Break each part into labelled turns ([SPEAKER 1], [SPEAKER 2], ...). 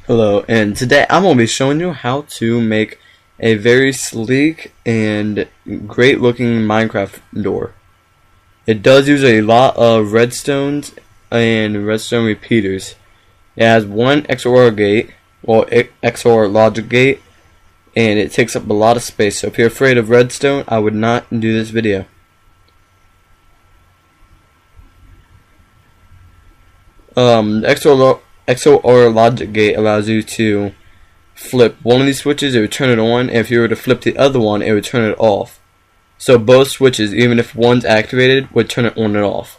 [SPEAKER 1] Hello, and today I'm going to be showing you how to make a very sleek and great looking Minecraft door. It does use a lot of redstones and redstone repeaters. It has one XOR gate, XOR logic gate, and it takes up a lot of space. So if you're afraid of redstone, I would not do this video. XOR logic gate allows you to flip one of these switches, it would turn it on, and if you were to flip the other one, it would turn it off. So both switches, even if one's activated, would turn it on and off.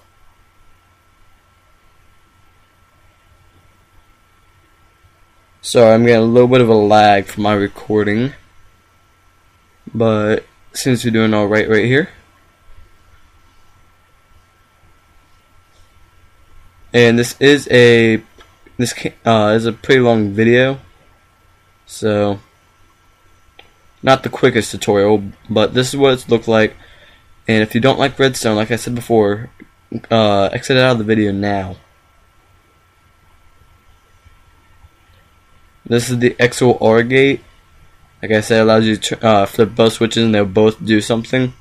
[SPEAKER 1] Sorry, I'm getting a little bit of a lag from my recording, but seems to be doing alright right here. And this is a pretty long video, so not the quickest tutorial, but this is what it's looked like. And if you don't like redstone, like I said before, exit out of the video now. This is the XOR gate. Like I said, it allows you to flip both switches and they'll both do something.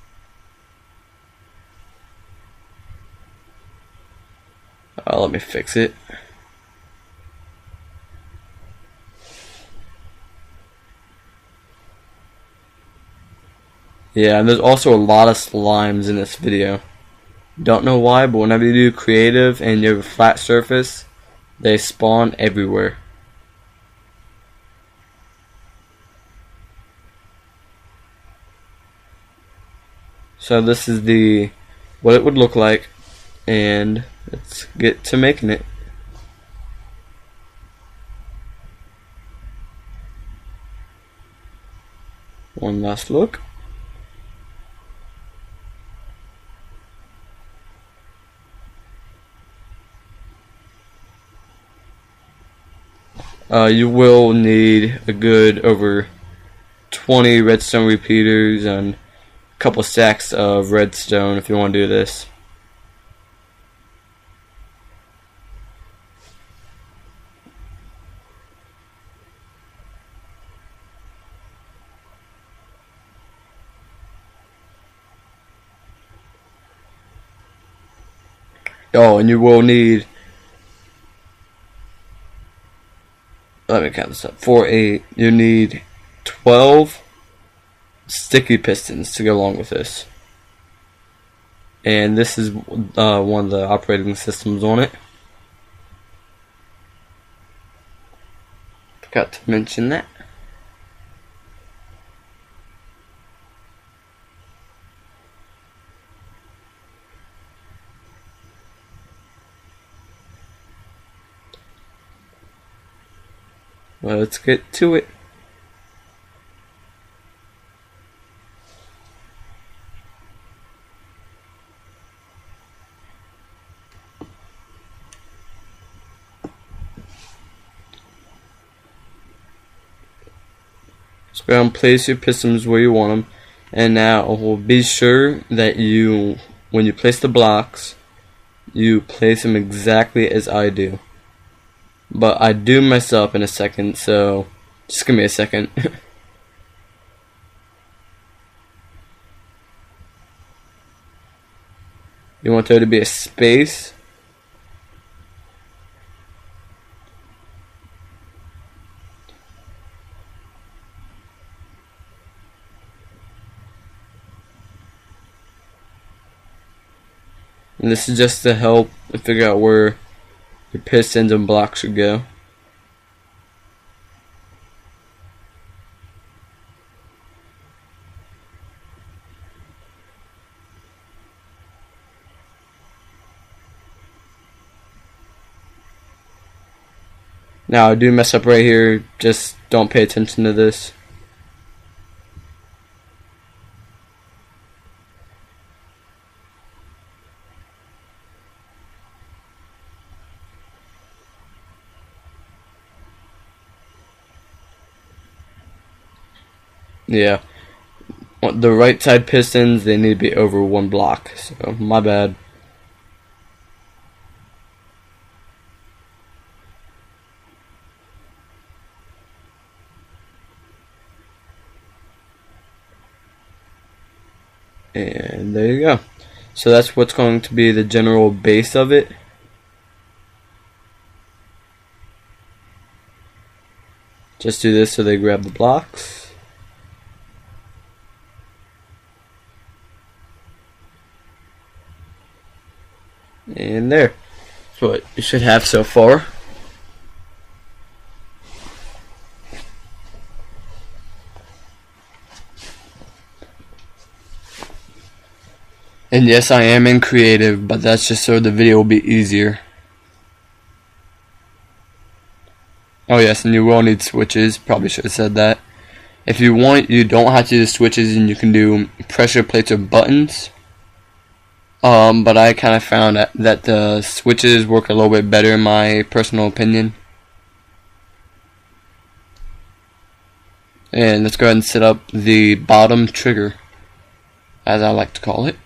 [SPEAKER 1] Let me fix it. Yeah, and there's also a lot of slimes in this video. Don't know why, but whenever you do creative and you have a flat surface, they spawn everywhere. So this is what it would look like, and let's get to making it. One last look. You will need a good over 20 redstone repeaters and a couple stacks of redstone if you want to do this. Oh, and you will need, let me count this up, you need 12 sticky pistons to go along with this. And this is one of the operating systems on it. Forgot to mention that. Well, let's get to it. So go ahead and place your pistons where you want them. And now we'll be sure that when you place the blocks, you place them exactly as I do. But I do mess up in a second, so just give me a second. You want there to be a space. And this is just to help figure out where your pistons and blocks should go. Now I do mess up right here, just don't pay attention to this. Yeah, the right side pistons, they need to be over one block, so my bad. And there you go. So that's what's going to be the general base of it. Just do this so they grab the blocks. And there. That's what you should have so far. And yes, I am in creative, but that's just so the video will be easier. Oh yes, and you will need switches. Probably should have said that. If you want, you don't have to do switches, and you can do pressure plates or buttons. But I kind of found that the switches work a little bit better in my personal opinion. And let's go ahead and set up the bottom trigger, as I like to call it.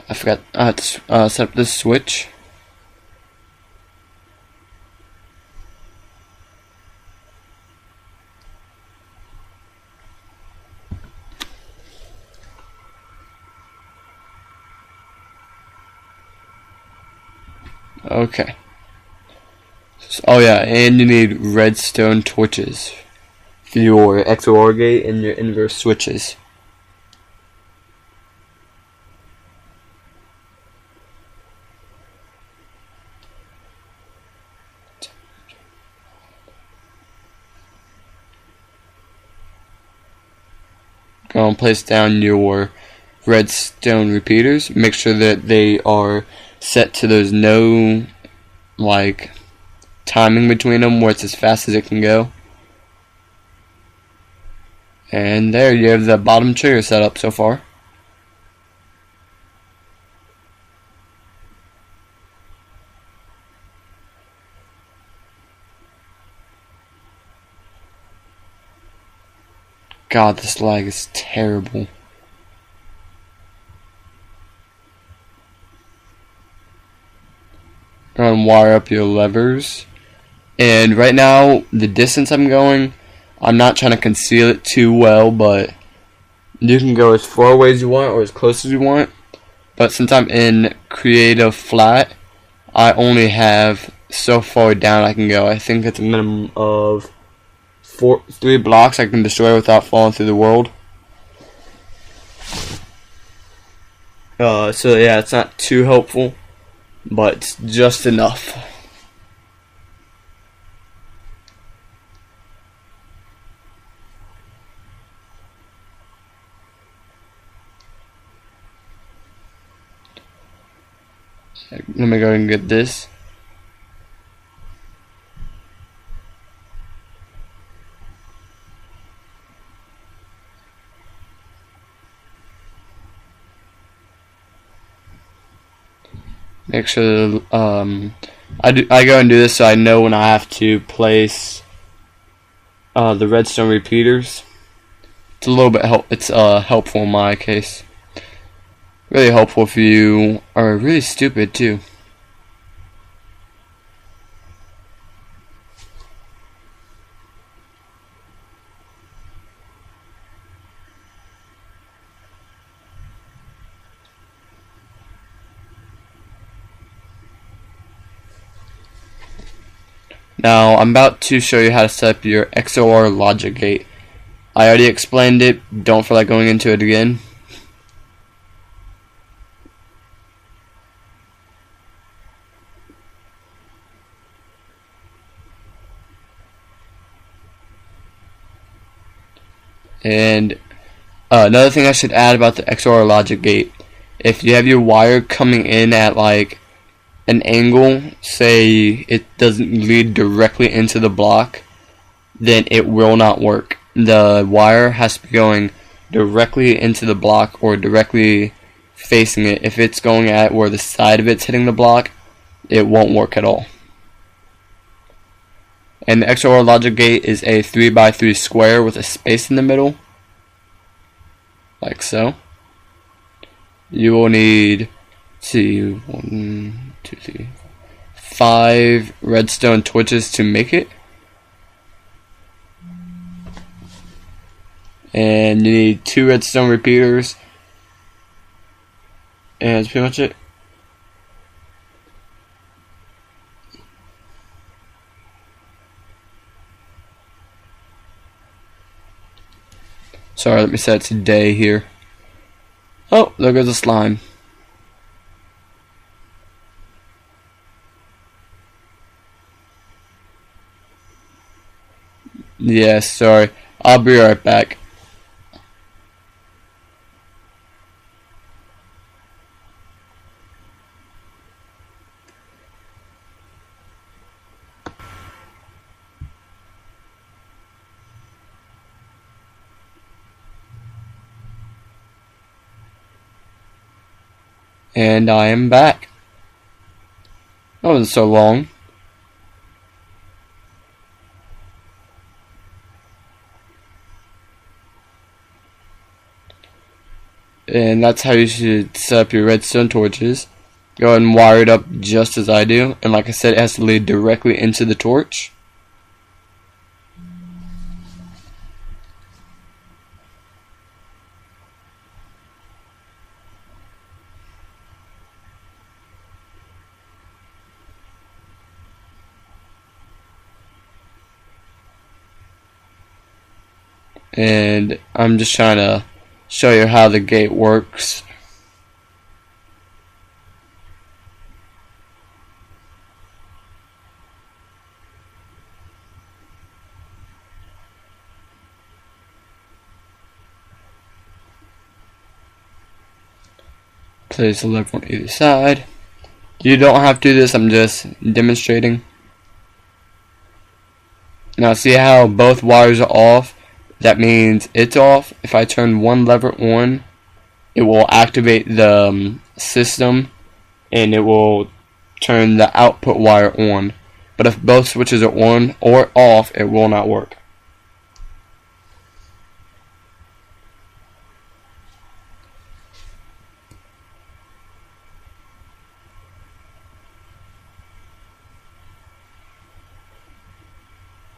[SPEAKER 1] I forgot I had to set up this switch. Okay. Oh yeah, and you need redstone torches for your XOR gate and your inverse switches. Go and place down your redstone repeaters. Make sure that they are set to there's no like timing between them, where it's as fast as it can go. And there you have the bottom trigger set up so far. God, this lag is terrible. Go and wire up your levers. And right now, the distance I'm going, I'm not trying to conceal it too well, but you can go as far away as you want or as close as you want. But since I'm in creative flat, I only have so far down I can go. I think it's a minimum of 3 blocks I can destroy without falling through the world. So yeah, it's not too helpful, but it's just enough. Let me go and get this. Make sure I go and do this so I know when I have to place the redstone repeaters. It's a little bit helpful in my case. Really helpful if you are really stupid too. Now I'm about to show you how to set up your XOR logic gate. I already explained it, don't feel like going into it again. And another thing I should add about the XOR logic gate, if you have your wire coming in at like an angle, say it doesn't lead directly into the block, then it will not work. The wire has to be going directly into the block or directly facing it. If it's going at where the side of it's hitting the block, it won't work at all. And the XOR logic gate is a 3x3 square with a space in the middle, like so. You will need, let's see, 1, 2, 3, 5 redstone torches to make it. And you need 2 redstone repeaters. And that's pretty much it. Sorry, let me set it to day here. Oh, there goes the slime. Yes, sorry. I'll be right back. And I am back. That wasn't so long. And that's how you should set up your redstone torches. Go ahead and wire it up just as I do. And like I said, it has to lead directly into the torch. And I'm just trying to show you how the gate works. Place the lever on either side. You don't have to do this, I'm just demonstrating. Now see how both wires are off? That means it's off. If I turn one lever on, it will activate the system and it will turn the output wire on. But if both switches are on or off, it will not work.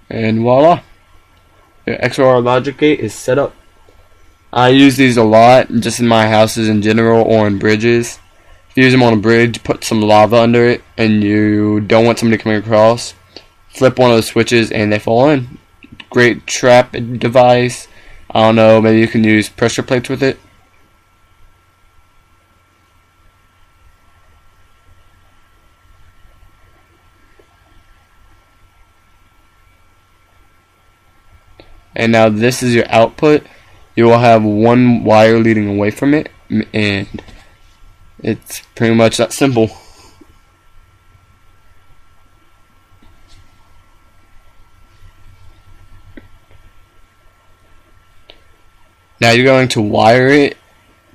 [SPEAKER 1] And voila, your XOR logic gate is set up. I use these a lot, just in my houses in general or in bridges. If you use them on a bridge, put some lava under it, and you don't want somebody coming across, flip one of the switches and they fall in. Great trap device. I don't know, maybe you can use pressure plates with it. And now this is your output. You will have one wire leading away from it, and it's pretty much that simple. Now you're going to wire it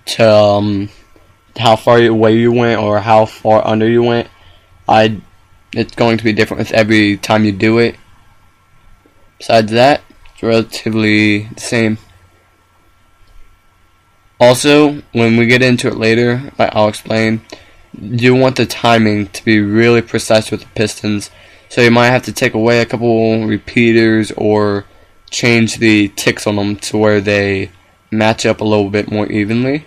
[SPEAKER 1] to how far away you went or how far under you went. It's going to be different with every time you do it. Besides that, it's relatively the same. Also, when we get into it later, I'll explain, you want the timing to be really precise with the pistons. So you might have to take away a couple repeaters or change the ticks on them to where they match up a little bit more evenly.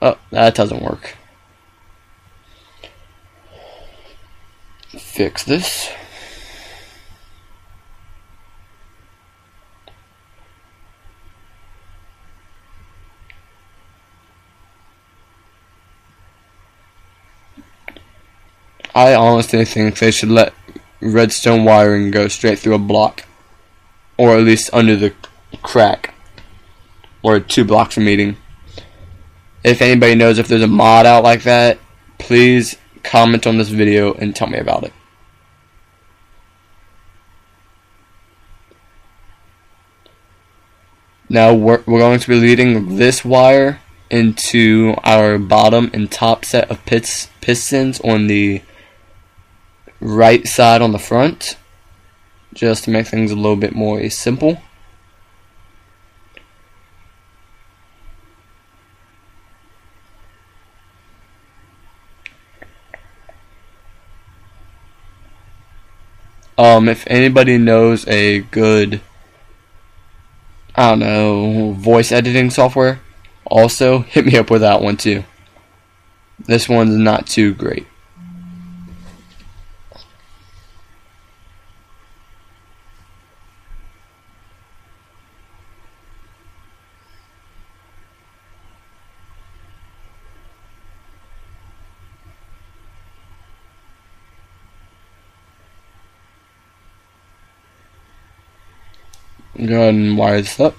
[SPEAKER 1] Oh, that doesn't work. Fix this. I honestly think they should let redstone wiring go straight through a block, or at least under the crack, or 2 blocks from meeting. If anybody knows if there's a mod out like that, please comment on this video and tell me about it. Now we're going to be leading this wire into our bottom and top set of pistons on the right side on the front, just to make things a little bit more simple. If anybody knows a good, I don't know, voice editing software, also hit me up with that one too. This one's not too great. Go ahead and wire this up.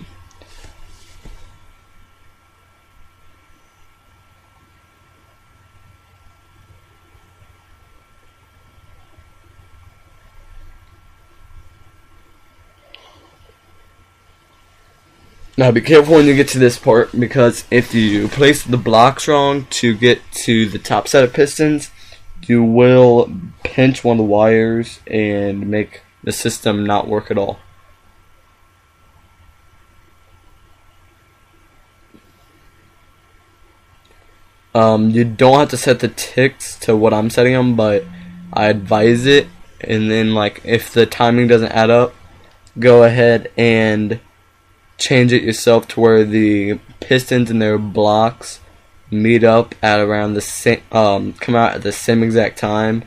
[SPEAKER 1] Now be careful when you get to this part, because if you place the blocks wrong to get to the top set of pistons, you will pinch one of the wires and make the system not work at all. You don't have to set the ticks to what I'm setting them, but I advise it. And then, like, if the timing doesn't add up, go ahead and change it yourself to where the pistons and their blocks meet up at around the same, come out at the same exact time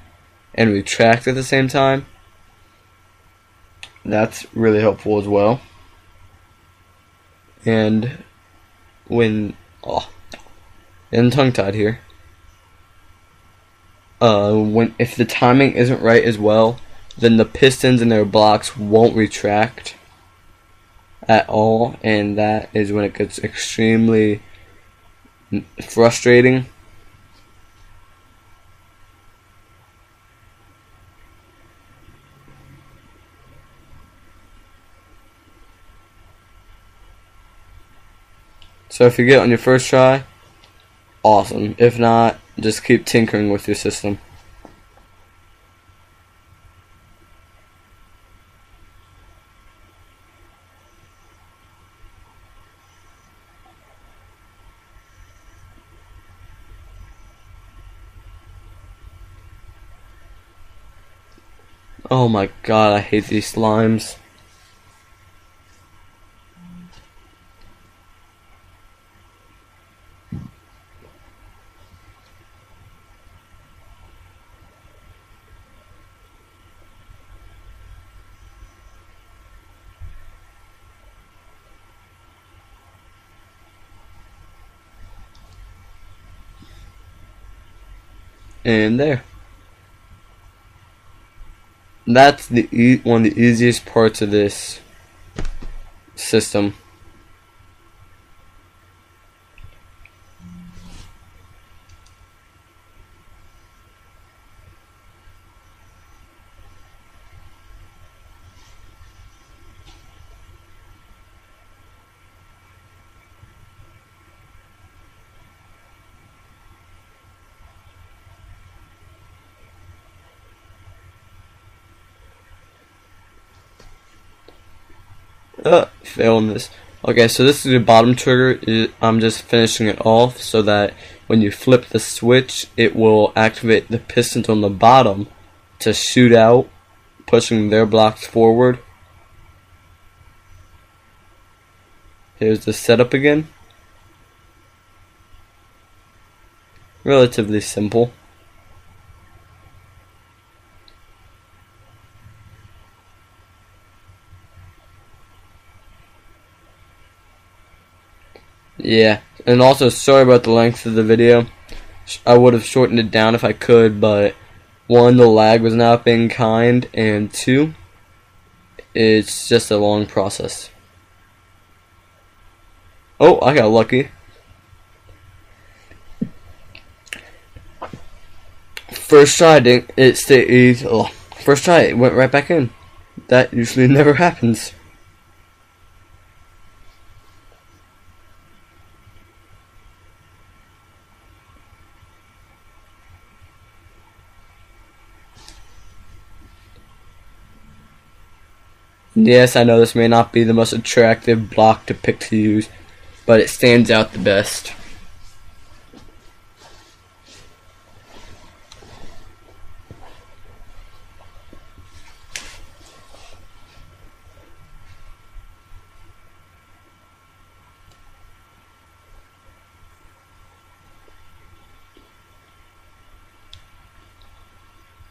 [SPEAKER 1] and retract at the same time. That's really helpful as well. And when, I'm tongue-tied here. If the timing isn't right as well, then the pistons and their blocks won't retract at all, and that is when it gets extremely frustrating. So if you get it on your first try, awesome. If not, just keep tinkering with your system. Oh my god, I hate these slimes. And there. That's one of the easiest parts of this system. Failing this. Okay, so this is the bottom trigger. I'm just finishing it off so that when you flip the switch, it will activate the pistons on the bottom to shoot out, pushing their blocks forward. Here's the setup again. Relatively simple. Yeah, and also sorry about the length of the video. I would have shortened it down if I could, but one, the lag was not being kind, and two, it's just a long process. Oh, I got lucky. First try, it stayed. Oh, first try, it went right back in. That usually never happens. Yes, I know this may not be the most attractive block to pick to use, but it stands out the best.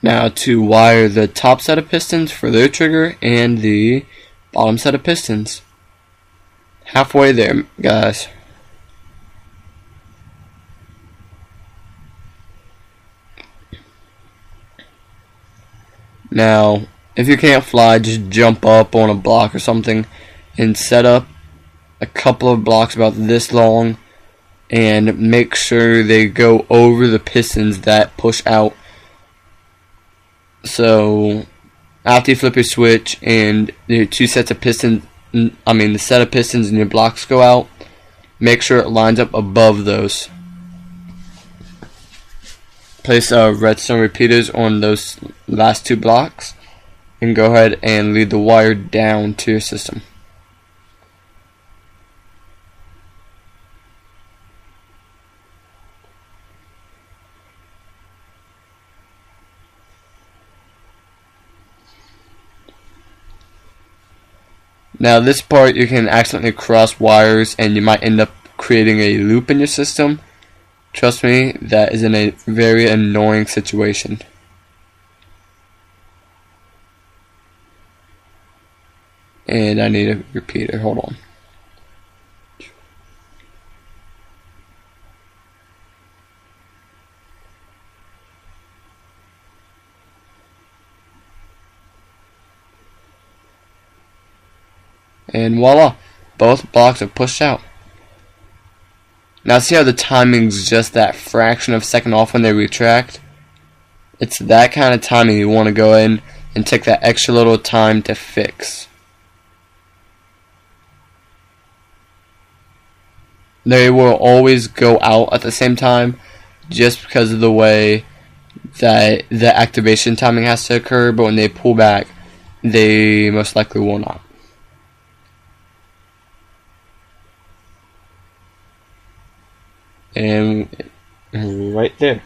[SPEAKER 1] Now to wire the top set of pistons for their trigger and the bottom set of pistons. Halfway there, guys. Now, if you can't fly, just jump up on a block or something and set up a couple of blocks about this long and make sure they go over the pistons that push out. So after you flip your switch and your two sets of pistons, the set of pistons and your blocks go out, make sure it lines up above those. Place redstone repeaters on those last two blocks and go ahead and lead the wire down to your system. Now this part you can accidentally cross wires and you might end up creating a loop in your system. Trust me, that is in a very annoying situation. And I need a repeater, hold on. And voila, both blocks are pushed out. Now see how the timing's just that fraction of a second off when they retract? It's that kind of timing you want to go in and take that extra little time to fix. They will always go out at the same time just because of the way that the activation timing has to occur, but when they pull back, they most likely will not. And right there.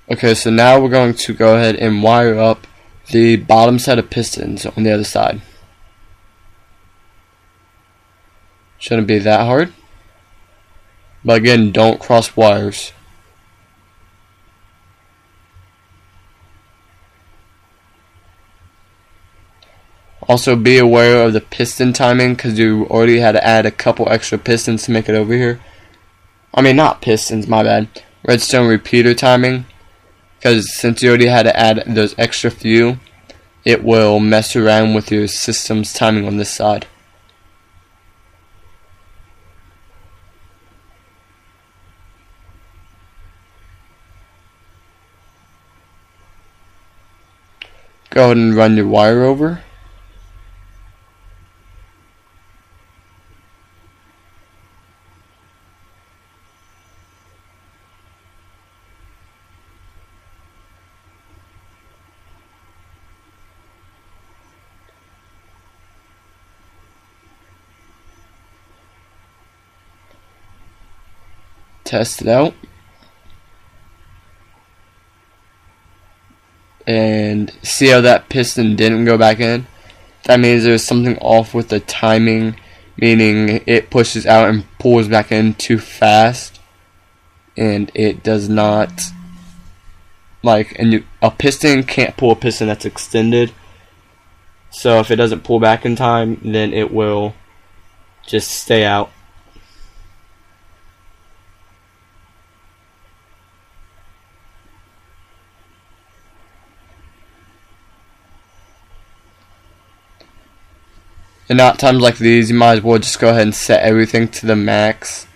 [SPEAKER 1] Okay, so now we're going to go ahead and wire up the bottom set of pistons on the other side. Shouldn't be that hard. But again, don't cross wires. Also be aware of the piston timing because you already had to add a couple extra pistons to make it over here. I mean, not pistons, my bad. Redstone repeater timing. Because since you already had to add those extra few, it will mess around with your system's timing on this side. Go ahead and run your wire over. Test it out. And see how that piston didn't go back in? That means there's something off with the timing, meaning it pushes out and pulls back in too fast, and it does not, a piston can't pull a piston that's extended, so if it doesn't pull back in time, then it will just stay out. And at times like these, you might as well just go ahead and set everything to the max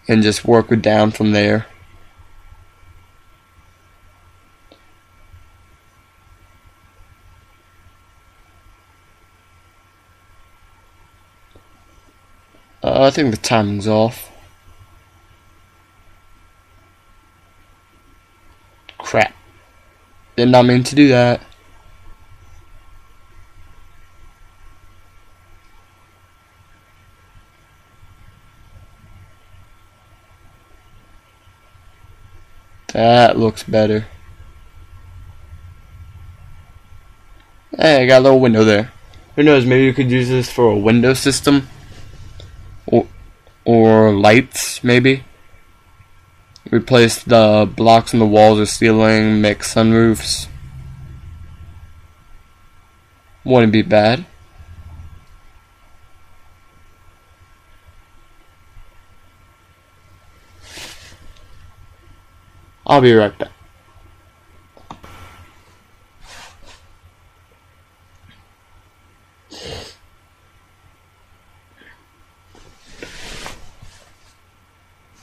[SPEAKER 1] and just work it down from there. I think the timing's off. Crap. Did not mean to do that. That looks better. Hey, I got a little window there. Who knows, maybe you could use this for a window system. Or lights, maybe. Replace the blocks in the walls or ceiling, make sunroofs. Wouldn't be bad. I'll be right back.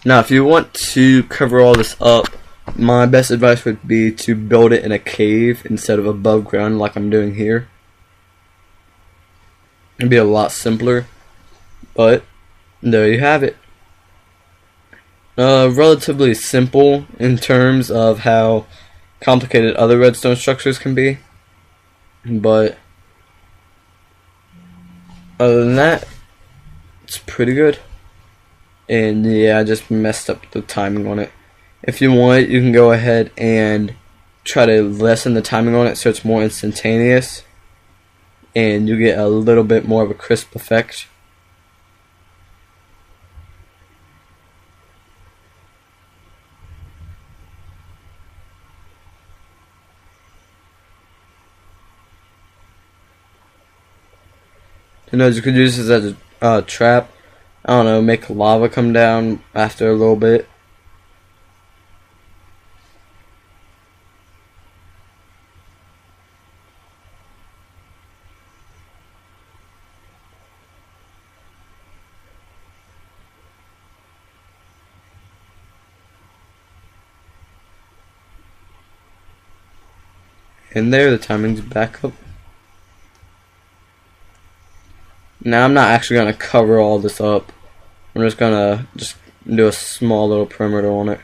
[SPEAKER 1] Now, if you want to cover all this up, my best advice would be to build it in a cave instead of above ground like I'm doing here. It'd be a lot simpler, but there you have it. Relatively simple in terms of how complicated other redstone structures can be, but other than that, it's pretty good. And yeah, I just messed up the timing on it. If you want, you can go ahead and try to lessen the timing on it so it's more instantaneous, and you get a little bit more of a crisp effect. You know, you could use this as a trap. I don't know, make lava come down after a little bit. And there, the timing's back up. Now I'm not actually going to cover all this up. I'm just going to do a small little perimeter on it.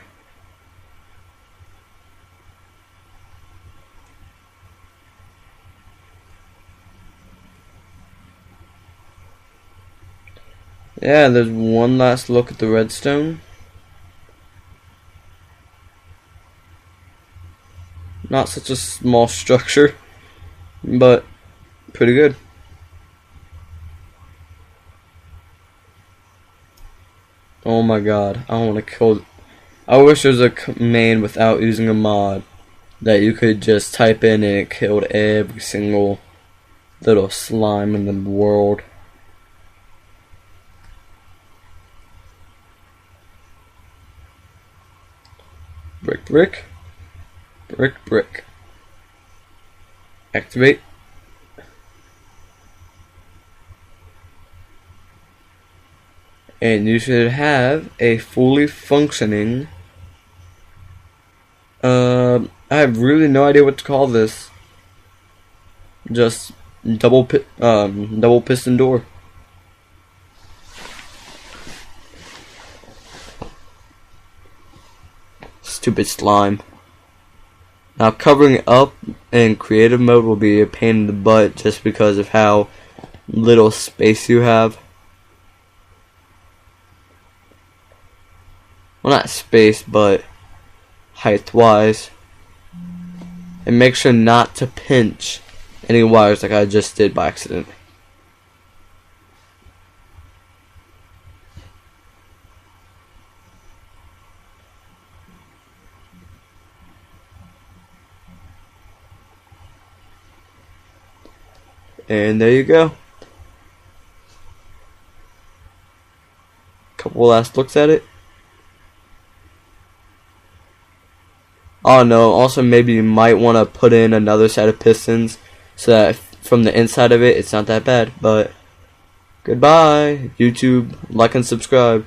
[SPEAKER 1] Yeah, there's one last look at the redstone. Not such a small structure, but pretty good. Oh my god, I want to kill. I wish there was a command without using a mod that you could just type in and it killed every single little slime in the world. Brick, brick. Brick, brick. Activate. And you should have a fully functioning, I have really no idea what to call this. Just double piston door. Stupid slime. Now covering it up in creative mode will be a pain in the butt just because of how little space you have. Well, not space, but height-wise. And make sure not to pinch any wires like I just did by accident. And there you go. Couple last looks at it. Oh no, also maybe you might want to put in another set of pistons so that from the inside of it, it's not that bad. But goodbye, YouTube. Like and subscribe.